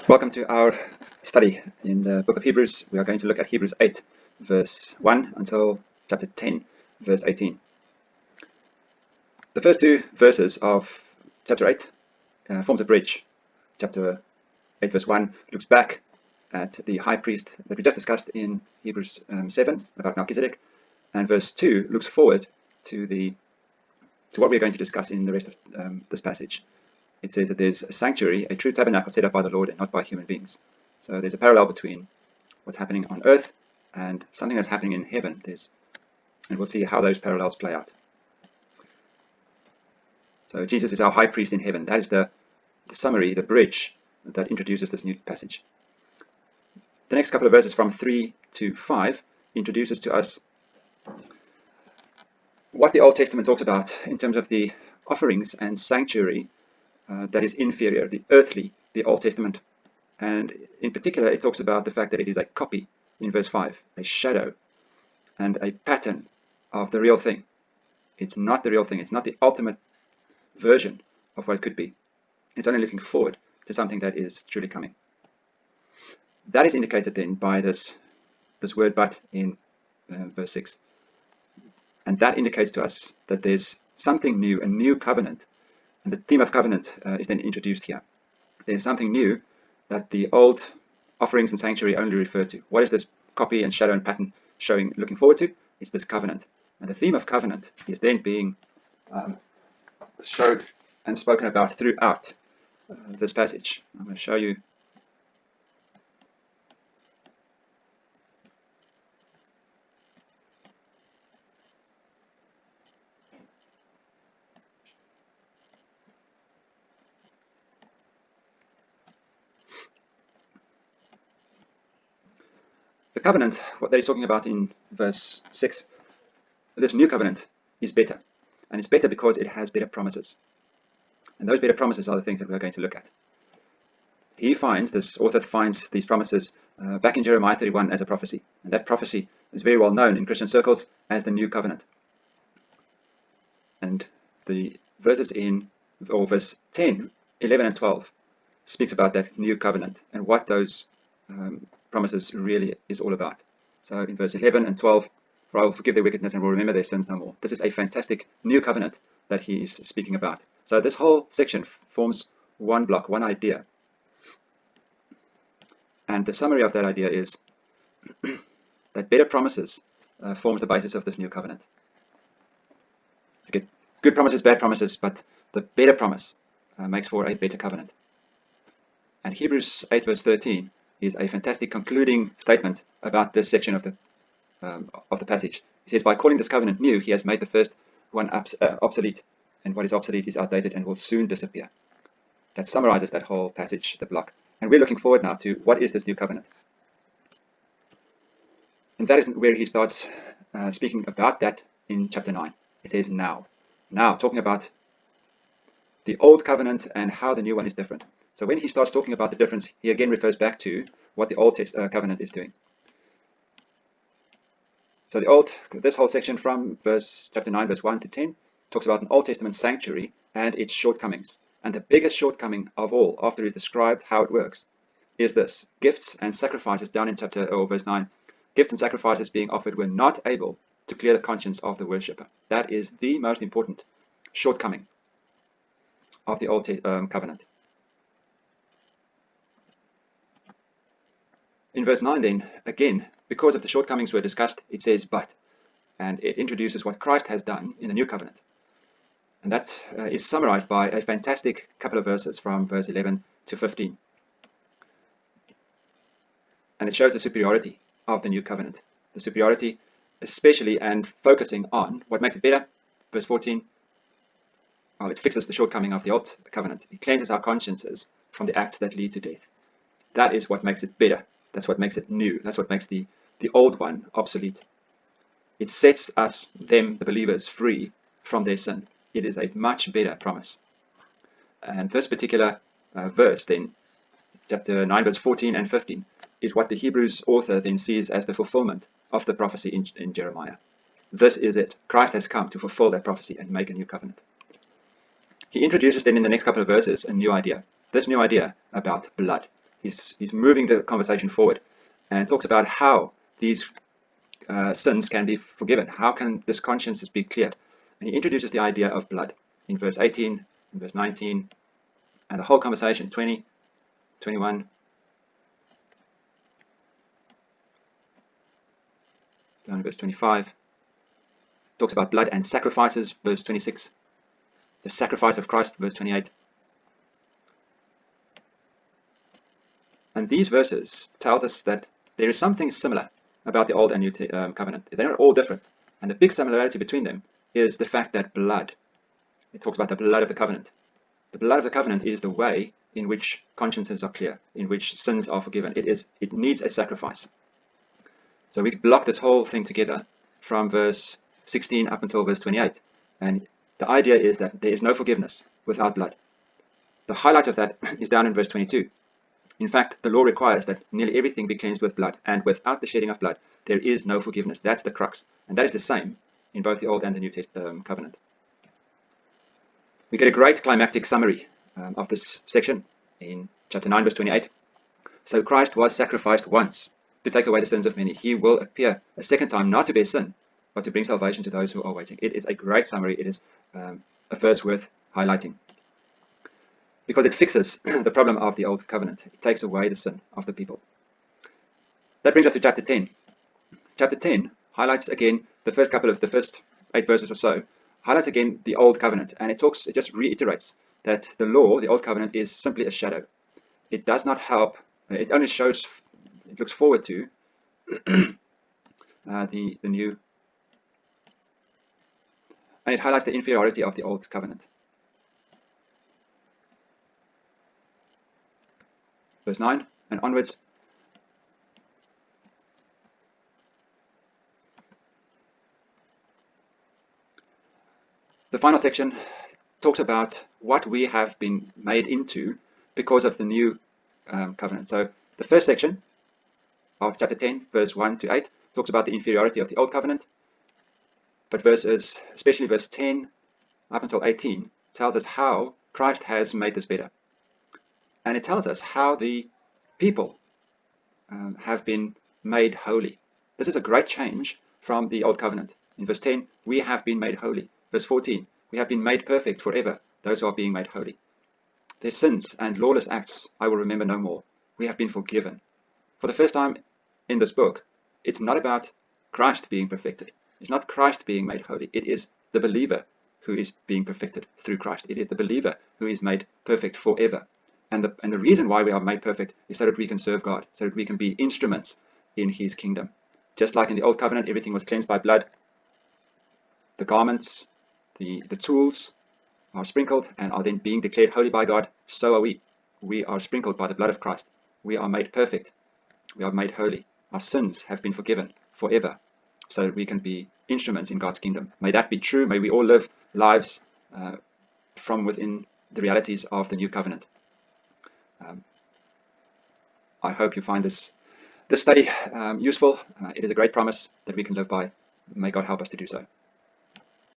Welcome to our study in the book of Hebrews. We are going to look at Hebrews 8, verse 1 until chapter 10, verse 18. The first two verses of chapter 8 forms a bridge. Chapter 8, verse 1 looks back at the high priest that we just discussed in Hebrews 7 about Melchizedek, and verse 2 looks forward to what we're going to discuss in the rest of this passage. It says that there's a sanctuary, a true tabernacle set up by the Lord and not by human beings. So there's a parallel between what's happening on earth and something that's happening in heaven. And we'll see how those parallels play out. So Jesus is our high priest in heaven. That is the summary, the bridge that introduces this new passage. The next couple of verses from 3 to 5 introduces to us what the Old Testament talks about in terms of the offerings and sanctuary that is inferior, the earthly, the Old Testament. And in particular, it talks about the fact that it is a copy in verse 5, a shadow and a pattern of the real thing. It's not the real thing. It's not the ultimate version of what it could be. It's only looking forward to something that is truly coming. That is indicated then by this word but in verse 6. And that indicates to us that there's something new, a new covenant. And the theme of covenant is then introduced here. There's something new that the old offerings and sanctuary only refer to. What is this copy and shadow and pattern looking forward to? It's this covenant. And the theme of covenant is then being showed and spoken about throughout this passage. I'm going to show you. The covenant, what they're talking about in verse 6, this new covenant is better. And it's better because it has better promises. And those better promises are the things that we're going to look at. This author finds these promises back in Jeremiah 31 as a prophecy. And that prophecy is very well known in Christian circles as the new covenant. And the verses verse 10, 11 and 12 speaks about that new covenant and what those promises really is all about. So in verse 11 and 12, for I will forgive their wickedness and will remember their sins no more. This is a fantastic new covenant that he is speaking about. So this whole section forms one block, one idea. And the summary of that idea is that better promises forms the basis of this new covenant. You get good promises, bad promises, but the better promise makes for a better covenant. And Hebrews 8 verse 13 is a fantastic concluding statement about this section of the passage. He says, by calling this covenant new, he has made the first one obsolete, and what is obsolete is outdated and will soon disappear. That summarizes that whole passage, the block. And we're looking forward now to what is this new covenant. And that is where he starts speaking about that in chapter 9. It says now. Now, talking about the old covenant and how the new one is different. So when he starts talking about the difference, he again refers back to what the Old Covenant is doing. So this whole section from chapter 9, verse 1 to 10, talks about an Old Testament sanctuary and its shortcomings. And the biggest shortcoming of all, after he's described how it works, is this. Gifts and sacrifices down in verse 9. Gifts and sacrifices being offered were not able to clear the conscience of the worshipper. That is the most important shortcoming of the Old Covenant. In verse 9 then, again, because of the shortcomings were discussed, it says but, and it introduces what Christ has done in the new covenant. And that is summarized by a fantastic couple of verses from verse 11 to 15. And it shows the superiority of the new covenant. The superiority especially and focusing on what makes it better. Verse 14, it fixes the shortcoming of the old covenant. It cleanses our consciences from the acts that lead to death. That is what makes it better. That's what makes it new. That's what makes the old one obsolete. It sets the believers, free from their sin. It is a much better promise. And this particular verse then, chapter 9, verse 14 and 15, is what the Hebrews author then sees as the fulfillment of the prophecy in Jeremiah. This is it. Christ has come to fulfill that prophecy and make a new covenant. He introduces then in the next couple of verses a new idea. This new idea about blood. He's moving the conversation forward and talks about how these sins can be forgiven. How can this conscience be cleared? And he introduces the idea of blood in verse 18, in verse 19, and the whole conversation, 20, 21, down to verse 25. Talks about blood and sacrifices, verse 26. The sacrifice of Christ, verse 28. And these verses tells us that there is something similar about the Old and New Covenant. They're not all different. And the big similarity between them is the fact that blood, it talks about the blood of the covenant. The blood of the covenant is the way in which consciences are clear, in which sins are forgiven. It needs a sacrifice. So we block this whole thing together from verse 16 up until verse 28. And the idea is that there is no forgiveness without blood. The highlight of that is down in verse 22. In fact, the law requires that nearly everything be cleansed with blood, and without the shedding of blood, there is no forgiveness. That's the crux. And that is the same in both the Old and the New Covenant. We get a great climactic summary of this section in chapter 9, verse 28. So Christ was sacrificed once to take away the sins of many. He will appear a second time, not to bear sin, but to bring salvation to those who are waiting. It is a great summary. It is a verse worth highlighting, because it fixes the problem of the Old Covenant. It takes away the sin of the people. That brings us to chapter 10. Chapter 10 highlights again the first 8 verses or so, highlights again the Old Covenant, and it just reiterates that the law, the Old Covenant, is simply a shadow. It does not help. It only shows, it looks forward to the new, and it highlights the inferiority of the Old Covenant. Verse 9 and onwards. The final section talks about what we have been made into because of the new covenant. So the first section of chapter 10, verse 1 to 8, talks about the inferiority of the Old Covenant. But verses, especially verse 10 up until 18, tells us how Christ has made this better. And it tells us how the people have been made holy. This is a great change from the Old Covenant. In verse 10, we have been made holy. Verse 14, we have been made perfect forever, those who are being made holy. Their sins and lawless acts I will remember no more. We have been forgiven. For the first time in this book, it's not about Christ being perfected. It's not Christ being made holy. It is the believer who is being perfected through Christ. It is the believer who is made perfect forever. And the reason why we are made perfect is so that we can serve God, so that we can be instruments in His kingdom. Just like in the Old Covenant, everything was cleansed by blood. The garments, the tools are sprinkled and are then being declared holy by God. So are we. We are sprinkled by the blood of Christ. We are made perfect. We are made holy. Our sins have been forgiven forever, so that we can be instruments in God's kingdom. May that be true. May we all live lives from within the realities of the new covenant. I hope you find this study useful. It is a great promise that we can live by. May God help us to do so.